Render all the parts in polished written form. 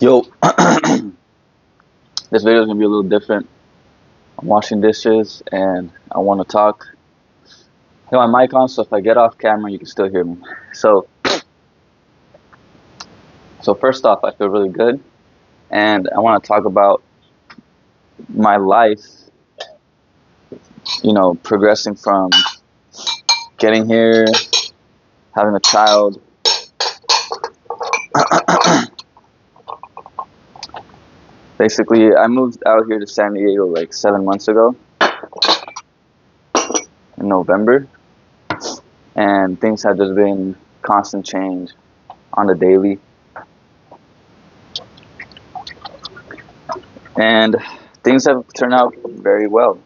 Yo, this video is gonna be a little different. I'm washing dishes and I want to talk. I got my mic on, so if I get off camera, you can still hear me. So, so first off, I feel really good, and I want to talk about my life. Progressing from getting here, having a child. Basically, I moved out here to San Diego like 7 months ago in November, and things have just been constant change on the daily. And things have turned out very well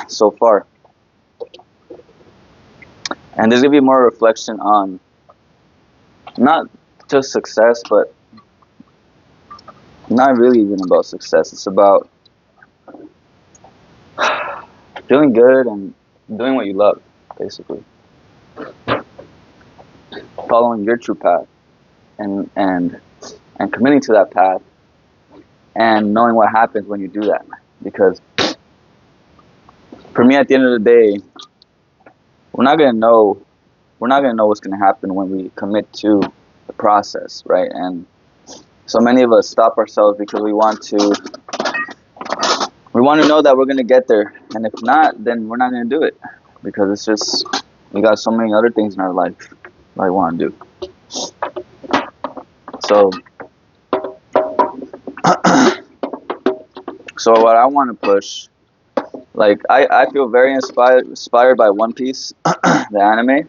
so far. And there's going to be more reflection on not just success, but not really even about success. It's about feeling good and doing what you love, basically. Following your true path and committing to that path and knowing what happens when you do that. Because for me, at the end of the day, we're not gonna know what's gonna happen when we commit to the process, right? And so many of us stop ourselves because we want to know that we're gonna get there, and if not, then we're not gonna do it because it's just we got so many other things in our life that we want to do. So, so what I want to push, like I feel very inspired by One Piece, the anime.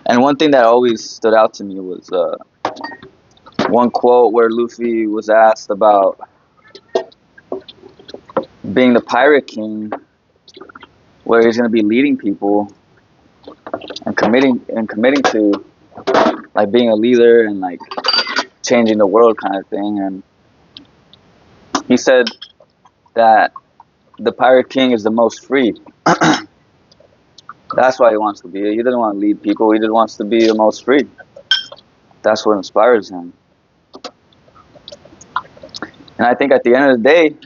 And one thing that always stood out to me was one quote where Luffy was asked about being the Pirate King, where he's going to be leading people and committing to like being a leader and like changing the world kind of thing. And he said that the Pirate King is the most free. That's why he wants to be. He doesn't want to lead people. He just wants to be the most free. That's what inspires him. And I think at the end of the day,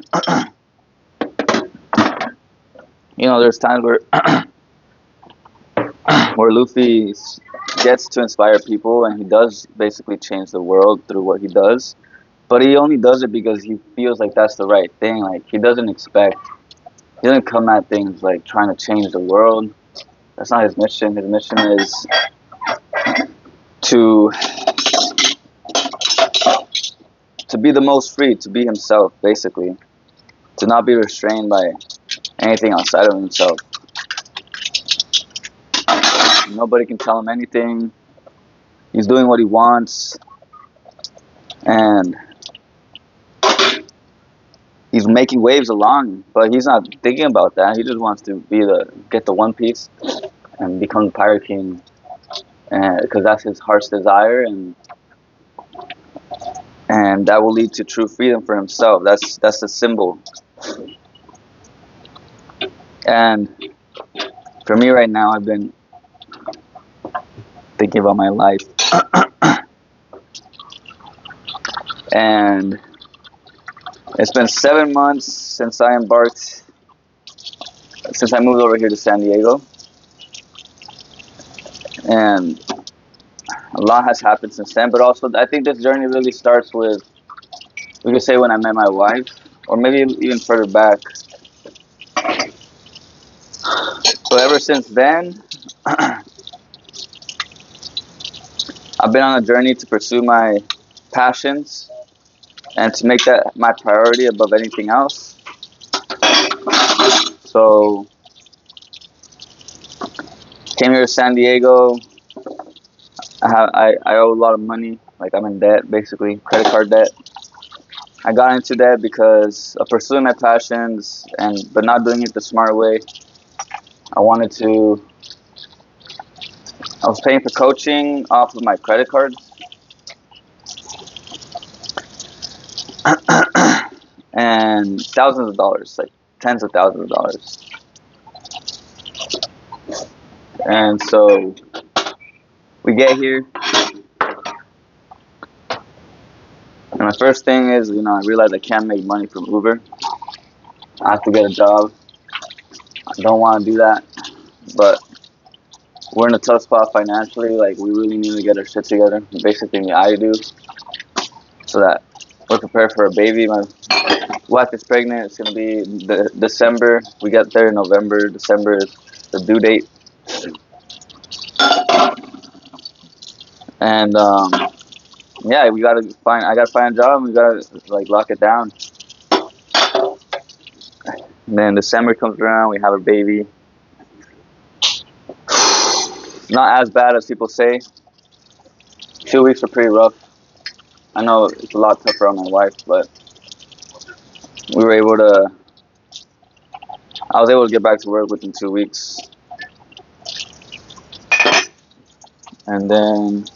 there's times where where Luffy gets to inspire people and he does basically change the world through what he does. But he only does it because he feels like that's the right thing. Like he doesn't come at things like trying to change the world. That's not his mission. His mission is to be the most free, to be himself, basically. To not be restrained by anything outside of himself. Nobody can tell him anything. He's doing what he wants. And he's making waves along, but he's not thinking about that. He just wants to get the One Piece and become the Pirate King, because that's his heart's desire, and that will lead to true freedom for himself. That's the symbol. And for me right now, I've been thinking about my life, and it's been 7 months since I moved over here to San Diego, and a lot has happened since then. But also, I think this journey really starts with, we could say, when I met my wife, or maybe even further back. So ever since then, I've been on a journey to pursue my passions and to make that my priority above anything else. So, came here to San Diego. I owe a lot of money. Like, I'm in debt, basically, credit card debt. I got into debt because of pursuing my passions, but not doing it the smart way. I was paying for coaching off of my credit cards. And thousands of dollars, like tens of thousands of dollars. And so we get here, And my first thing is, I realized I can't make money from Uber. I have to get a job. I don't want to do that, but we're in a tough spot financially. Like, we really need to get our shit together. Basically, I do, so that we're prepared for a baby. My wife is pregnant. It's gonna be December. We get there in November. December is the due date, and yeah, we gotta find. I gotta find a job. And we gotta like lock it down. And then December comes around. We have a baby. Not as bad as people say. 2 weeks are pretty rough. I know it's a lot tougher on my wife, but we were able to. I was able to get back to work within 2 weeks, and then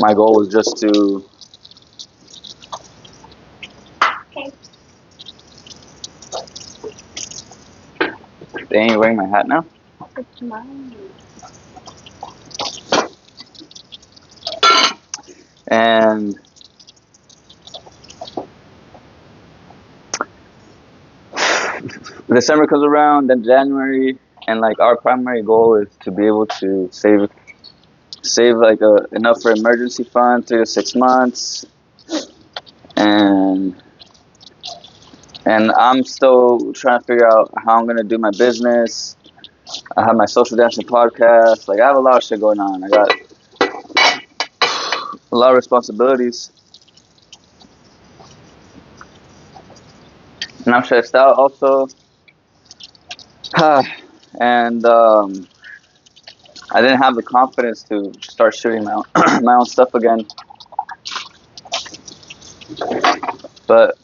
my goal was just to. They ain't wearing my hat now. It's mine. And December comes around, then January, and like our primary goal is to be able to save like enough for emergency fund, 3 to 6 months, and I'm still trying to figure out how I'm gonna do my business. I have my social dancing podcast. Like, I have a lot of shit going on. I got a lot of responsibilities, and I'm stressed out also. And I didn't have the confidence to start shooting my own, my own stuff again. But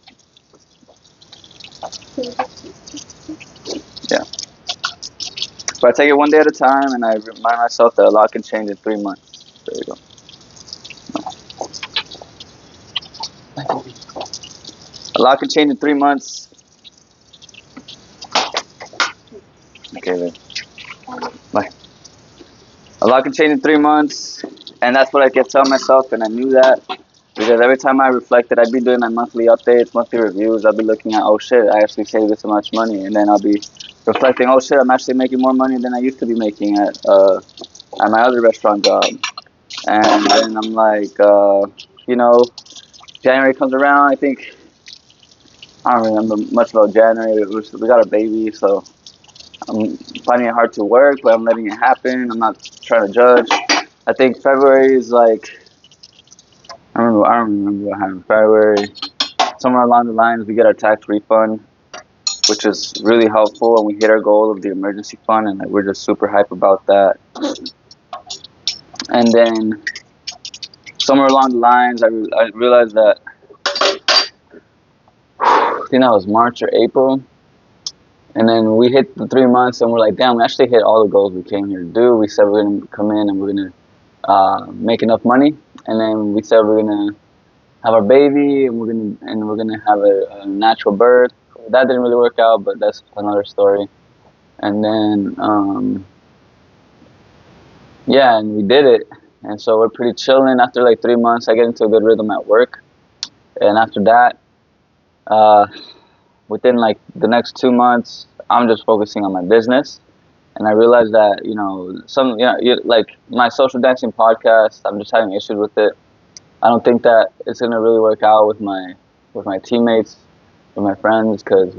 yeah, but I take it one day at a time, and I remind myself that a lot can change in 3 months. There you go. A lot can change in 3 months. Okay, then. Bye. A lot can change in 3 months, and that's what I kept telling myself, and I knew that because every time I reflected, I'd be doing my monthly updates, monthly reviews. I'll be looking at, oh shit, I actually saved this much money, and then I'll be reflecting, oh shit, I'm actually making more money than I used to be making at my other restaurant job. And then I'm like, January comes around. I think I don't remember much about January. We got a baby, so I'm finding it hard to work, but I'm letting it happen. I'm not trying to judge. I think February is like I don't remember what happened in February. Somewhere along the lines, we get our tax refund, which is really helpful, and we hit our goal of the emergency fund, and we're just super hype about that. And then somewhere along the lines, I realized that I think that was March or April. And then we hit the 3 months, and we're like, damn, we actually hit all the goals we came here to do. We said we're going to come in and we're going to make enough money. And then we said we're going to have our baby, and we're gonna have a natural birth. That didn't really work out, but that's another story. And then, yeah, and we did it. And so we're pretty chilling. After like 3 months, I get into a good rhythm at work. And after that, within like the next 2 months, I'm just focusing on my business. And I realized that, like my social dancing podcast, I'm just having issues with it. I don't think that it's gonna really work out with my teammates, with my friends, because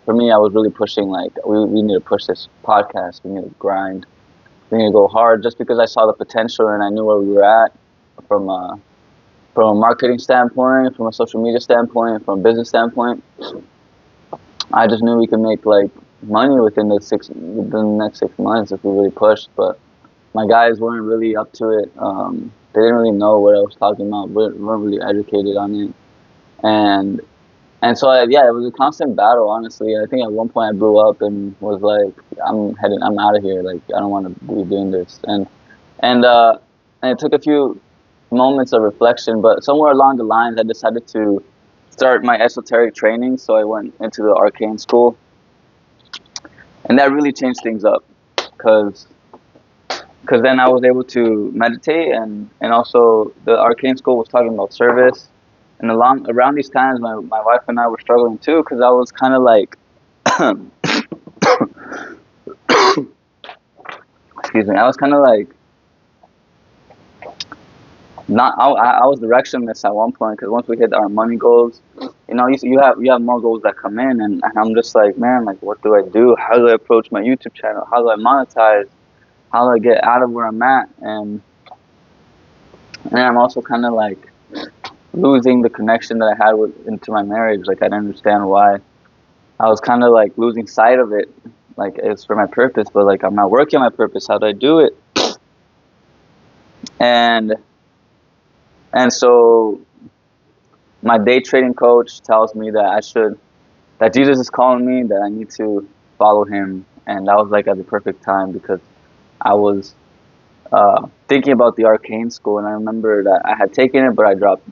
for me, I was really pushing like we need to push this podcast. We need to grind. We need to go hard. Just because I saw the potential and I knew where we were at from a marketing standpoint, from a social media standpoint, from a business standpoint, I just knew we could make like money within the next 6 months if we really pushed. But my guys weren't really up to it. They didn't really know what I was talking about. We weren't really educated on it, and so it was a constant battle. Honestly, I think at one point I blew up and was like, I'm out of here. Like, I don't want to be doing this. And it took a few moments of reflection, but somewhere along the lines, I decided to start my esoteric training. So I went into the arcane school, and that really changed things up because because then I was able to meditate, and also the arcane school was talking about service. And along around these times, my wife and I were struggling too, because I was kind of like, excuse me, I was kind of like not. I was directionless at one point, because once we hit our money goals, you have more goals that come in, and I'm just like, man, like, what do I do? How do I approach my YouTube channel? How do I monetize? How do I get out of where I'm at? And I'm also kind of like losing the connection that I had into my marriage. Like, I didn't understand why. I was kind of like losing sight of it. Like, it's for my purpose, but like, I'm not working on my purpose. How do I do it? And and so my day trading coach tells me that Jesus is calling me, that I need to follow him. And that was like at the perfect time, because I was thinking about the arcane school, and I remember that I had taken it, but I dropped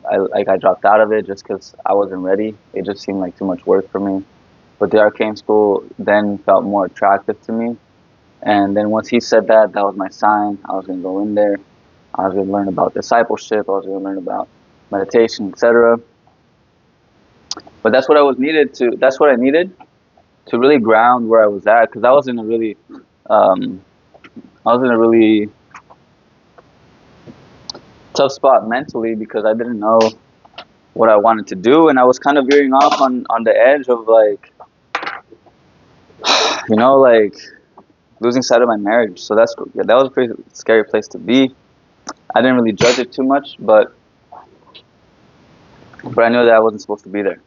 out of it just because I wasn't ready. It just seemed like too much work for me. But the arcane school then felt more attractive to me. And then once he said that, that was my sign. I was going to go in there. I was going to learn about discipleship. I was going to learn about meditation, etc. But that's what that's what I needed to really ground where I was at, because um, I was in a really tough spot mentally, because I didn't know what I wanted to do, and I was kind of veering off on the edge of like, like losing sight of my marriage. So that was a pretty scary place to be. I didn't really judge it too much, but I knew that I wasn't supposed to be there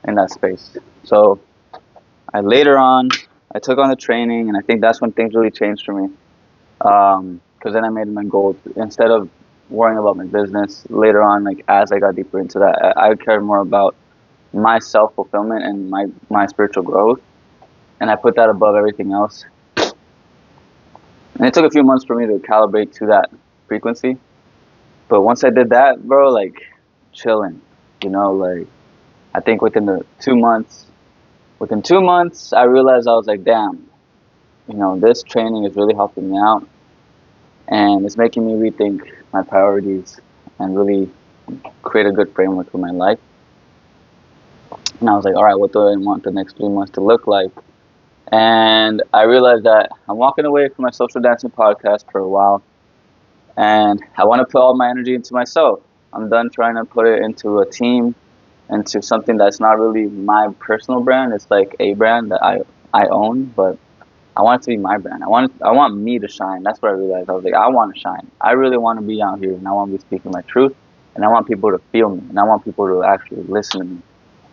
in that space. So I took on the training, and I think that's when things really changed for me. Because then I made my goal, instead of worrying about my business later on. Like, as I got deeper into that, I cared more about my self fulfillment and my spiritual growth, and I put that above everything else. And it took a few months for me to calibrate to that frequency. But once I did that, bro, like, chilling, like, I think within 2 months, I realized, I was like, damn, this training is really helping me out, and it's making me rethink my priorities and really create a good framework for my life. And I was like, all right, what do I want the next 3 months to look like? And I realized that I'm walking away from my social dancing podcast for a while, and I want to put all my energy into myself. I'm done trying to put it into a team, into something that's not really my personal brand. It's like a brand that I own, but I want it to be my brand. I want me to shine. That's what I realized. I was like, I want to shine. I really want to be out here, and I want to be speaking my truth, and I want people to feel me, and I want people to actually listen to me.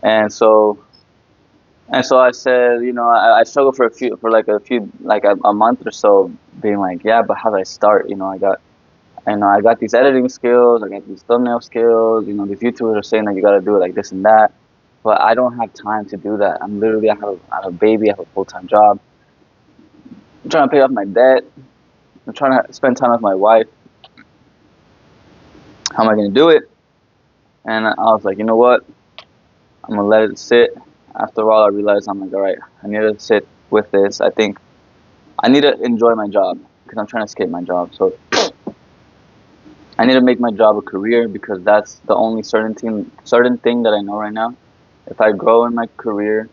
And so I said, I struggled like a month or so, being like, yeah, but how do I start? I got these editing skills, I got these thumbnail skills. These YouTubers are saying that you got to do it like this and that, but I don't have time to do that. I have a baby, I have a full-time job. I'm trying to pay off my debt. I'm trying to spend time with my wife. How am I going to do it? And I was like, you know what? I'm going to let it sit. After a while, I realized, I'm like, all right, I need to sit with this. I think I need to enjoy my job, because I'm trying to escape my job. So I need to make my job a career, because that's the only certain thing that I know right now. If I grow in my career,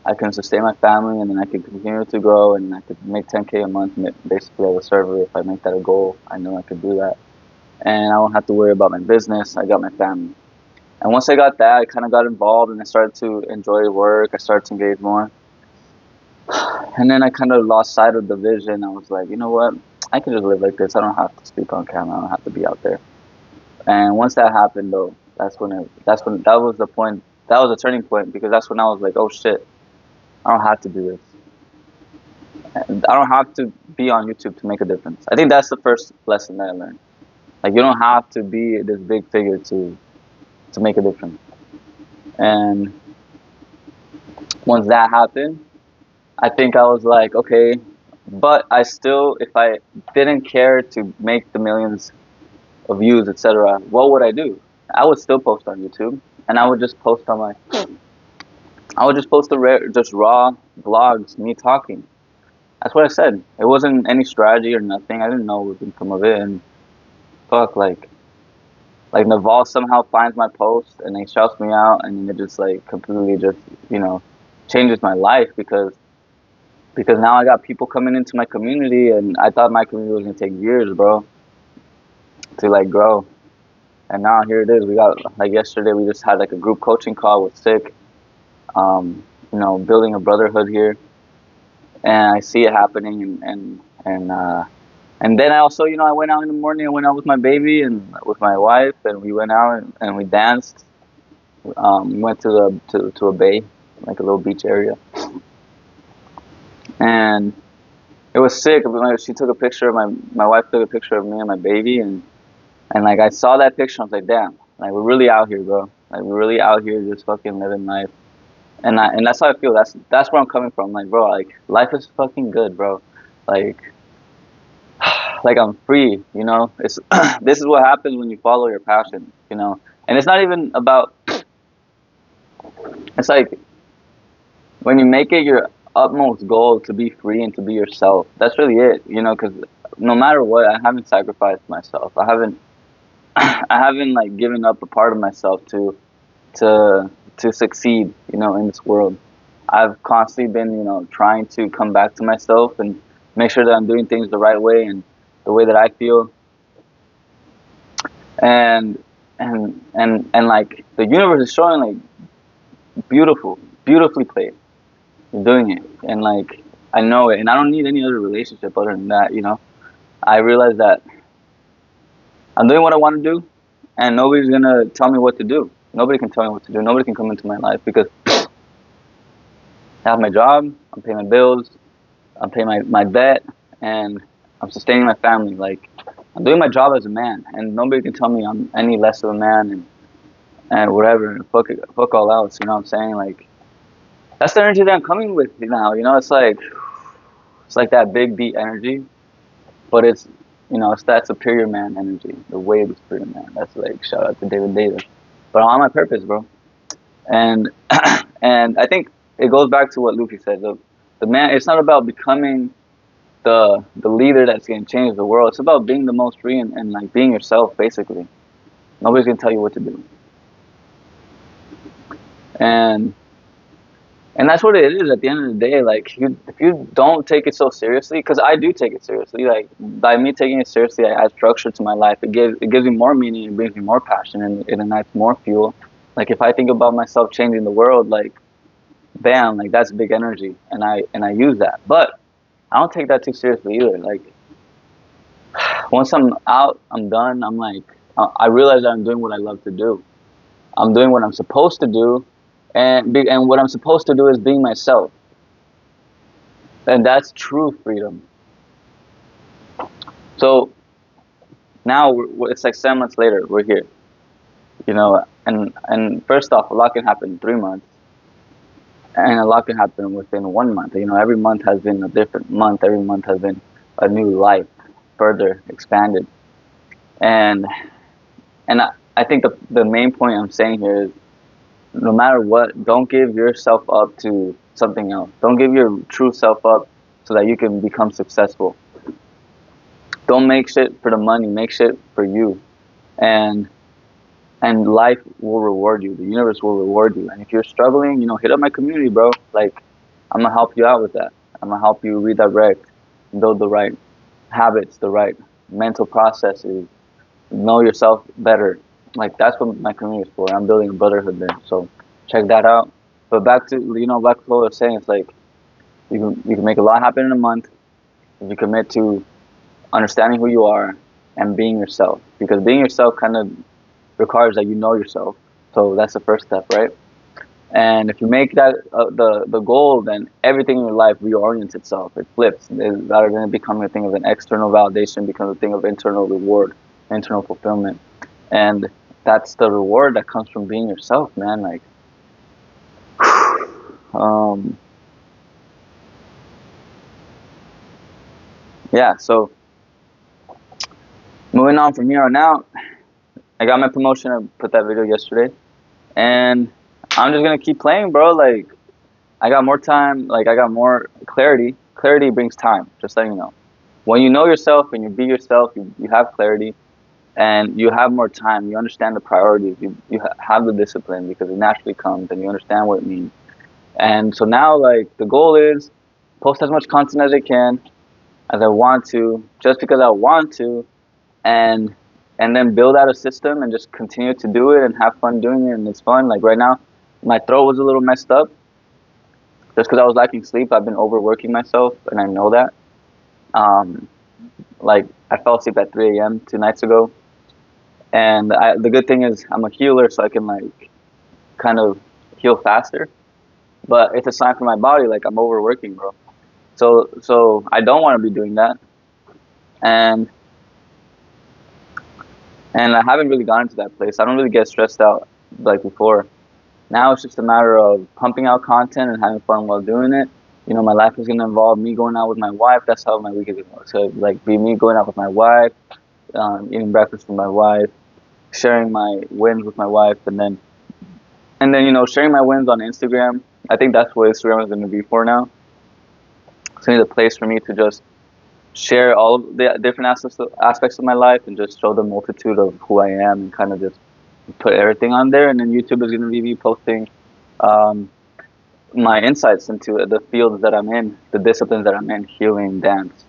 I can sustain my family, and then I can continue to grow, and I could make 10K a month, basically, as a server. If I make that a goal, I know I could do that. And I won't have to worry about my business. I got my family. And once I got that, I kind of got involved, and I started to enjoy work. I started to engage more. And then I kind of lost sight of the vision. I was like, you know what? I can just live like this. I don't have to speak on camera. I don't have to be out there. And once that happened, though, that was the point. That was a turning point, because that's when I was like, oh shit, I don't have to do this. And I don't have to be on YouTube to make a difference. I think that's the first lesson that I learned. Like, you don't have to be this big figure to make a difference. And once that happened, I think I was like, okay, but if I didn't care to make the millions of views, etc., what would I do? I would still post on YouTube, and I would just post just raw vlogs, me talking. That's what I said. It wasn't any strategy or nothing. I didn't know what would come of it. And fuck, like Naval somehow finds my post and he shouts me out, and it just like completely just you know changes my life because now I got people coming into my community, and I thought my community was gonna take years, bro, to like grow. And now here it is. We got like yesterday we just had like a group coaching call with Sick, building a brotherhood here, and I see it happening, and then I also, I went out in the morning. I went out with my baby and with my wife, and we went out and we danced. We went to a bay, like a little beach area, and it was sick. She took a picture of my wife took a picture of me and my baby, and like I saw that picture, I was like, damn, like we're really out here, bro. Like we're really out here just fucking living life. And that's how I feel. That's where I'm coming from. Like, bro, like life is fucking good, bro. Like like I'm free, It's this is what happens when you follow your passion. And it's not even about. It's like when you make it your utmost goal to be free and to be yourself. That's really it. Because no matter what, I haven't sacrificed myself. I haven't I haven't like given up a part of myself to to succeed, in this world. I've constantly been, trying to come back to myself and make sure that I'm doing things the right way and the way that I feel. And and like the universe is showing like beautifully played. You're doing it, and like I know it, and I don't need any other relationship other than that. I realize that I'm doing what I want to do, and nobody's gonna tell me what to do. Nobody can tell me what to do. Nobody can come into my life because I have my job. I'm paying my bills. I'm paying my debt, and I'm sustaining my family. Like I'm doing my job as a man, and nobody can tell me I'm any less of a man and whatever. Fuck it, fuck all else. You know what I'm saying? Like that's the energy that I'm coming with now. It's like that big beat energy, but it's that superior man energy, the way of the superior man. That's like shout out to David Davis. But I'm on my purpose, bro. And and I think it goes back to what Luffy said. The man. It's not about becoming the leader that's gonna change the world. It's about being the most free and like being yourself, basically. Nobody's gonna tell you what to do. And that's what it is at the end of the day. Like if you don't take it so seriously, because I do take it seriously. Like by me taking it seriously, I add structure to my life. It gives me more meaning. It brings me more passion, and it ignites more fuel. Like if I think about myself changing the world, like bam, like that's big energy, and I use that. But I don't take that too seriously either. Like once I'm out, I'm done. I'm like I realize that I'm doing what I love to do. I'm doing what I'm supposed to do, and what I'm supposed to do is being myself, and that's true freedom. So now it's like 7 months later. We're here, and first off, a lot can happen in 3 months, and a lot can happen within 1 month. Every month has been a different month. Every month has been a new life, further expanded, and I think the main point I'm saying here is no matter what, don't give yourself up to something else. Don't give your true self up so that you can become successful. Don't make shit for the money. Make shit for you, and life will reward you. The universe will reward you. And if you're struggling, hit up my community, bro. Like I'm gonna help you out with that. I'm gonna help you redirect, build the right habits, the right mental processes, know yourself better. Like that's what my community is for. I'm building a brotherhood there, so check that out. But back to back to what I was saying, it's like you can make a lot happen in a month if you commit to understanding who you are and being yourself. Because being yourself kind of requires that you know yourself. So that's the first step, right? And if you make that the goal, then everything in your life reorients itself. It flips. Rather than becoming a thing of an external validation, becomes a thing of internal reward, internal fulfillment. And that's the reward that comes from being yourself, man. Like, yeah. So moving on from here on out, I got my promotion. I put that video yesterday, and I'm just gonna keep playing, bro. Like, I got more time. Like, I got more clarity clarity brings time. Just letting you know. When you know yourself and you be yourself, you have clarity and you have more time. You understand the priorities. You have the discipline because it naturally comes and you understand what it means. And so now, like, the goal is post as much content as I can, as I want to, just because I want to, and then build out a system and just continue to do it and have fun doing it. And it's fun. Like right now, my throat was a little messed up just because I was lacking sleep. I've been overworking myself, and I know that. Um, like I fell asleep at 3 a.m. 2 nights ago, and the good thing is I'm a healer, so I can like kind of heal faster. But it's a sign for my body, like I'm overworking, bro. So I don't want to be doing that, and I haven't really gotten to that place. I don't really get stressed out like before. Now it's just a matter of pumping out content and having fun while doing it. You know, my life is gonna involve me going out with my wife. That's how my week is gonna work. So like, be me going out with my wife, eating breakfast with my wife, sharing my wins with my wife, and then you know, sharing my wins on Instagram. I think that's what Instagram is gonna be for now. It's gonna be the place for me to just share all of the different aspects of my life and just show the multitude of who I am and kind of just put everything on there. And then YouTube is gonna be me posting um, my insights into the fields that I'm in, the disciplines that I'm in, healing, dance,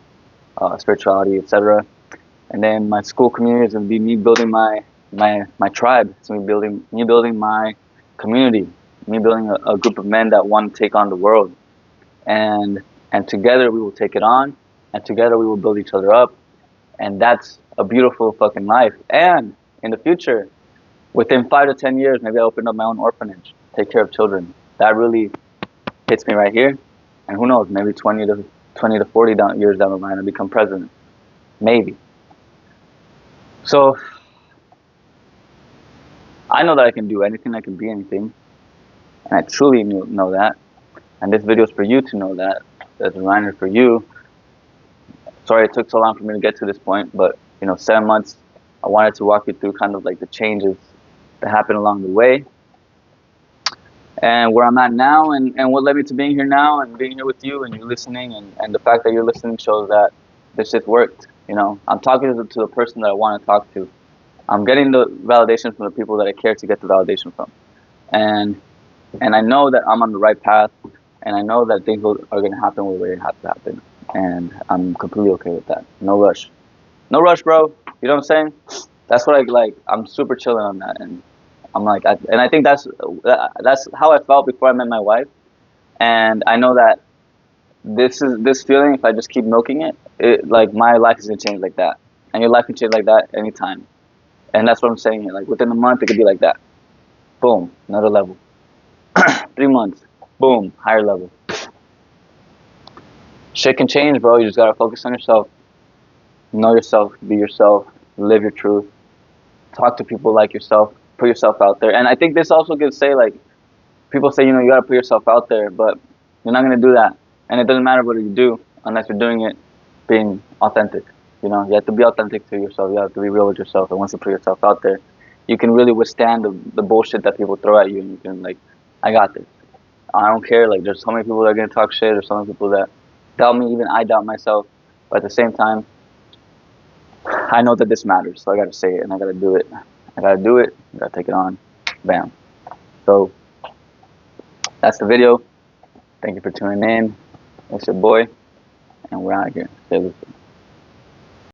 spirituality, etc. And then my school community is gonna be me building my tribe. It's gonna be me building my community, me building a group of men that want to take on the world, and together we will take it on, and together we will build each other up, and that's a beautiful fucking life. And in the future, within 5 to 10 years, maybe I open up my own orphanage, take care of children. That really hits me right here, and who knows, maybe 20 to 40 years down the line, I become president, maybe. So I know that I can do anything, I can be anything, and I truly know that. And this video is for you to know that. As a reminder for you. Sorry it took so long for me to get to this point, but you know, 7 months, I wanted to walk you through kind of like the changes that happened along the way, and where I'm at now, and what led me to being here now, and being here with you, and you listening, and the fact that you're listening shows that this just worked. You know, I'm talking to the person that I want to talk to. I'm getting the validation from the people that I care to get the validation from, and I know that I'm on the right path, and I know that things are going to happen the way they have to happen, and I'm completely okay with that. No rush, bro. You know what I'm saying? That's what I like. I'm super chilling on that, and I'm like, and I think that's how I felt before I met my wife, and I know that this feeling. If I just keep milking it, like my life is gonna change like that, and your life can change like that anytime, and that's what I'm saying here. Like within a month, it could be like that. Boom, another level. 3 months, boom, higher level. Shit can change, bro. You just gotta focus on yourself. Know yourself, be yourself, live your truth, talk to people like yourself, put yourself out there. And I think this also could say, like, people say, you know, you gotta put yourself out there, but you're not gonna do that. And it doesn't matter what you do unless you're doing it being authentic. You know, you have to be authentic to yourself. You have to be real with yourself. And once you put yourself out there, you can really withstand the bullshit that people throw at you. And you can, like, I got this. I don't care. Like, there's so many people that are gonna talk shit, or so many people that doubt me. Even I doubt myself. But at the same time, I know that this matters, so I gotta say it and I gotta do it. I gotta take it on. Bam. So that's the video. Thank you for tuning in. It's your boy, and we're out here. Stay listening.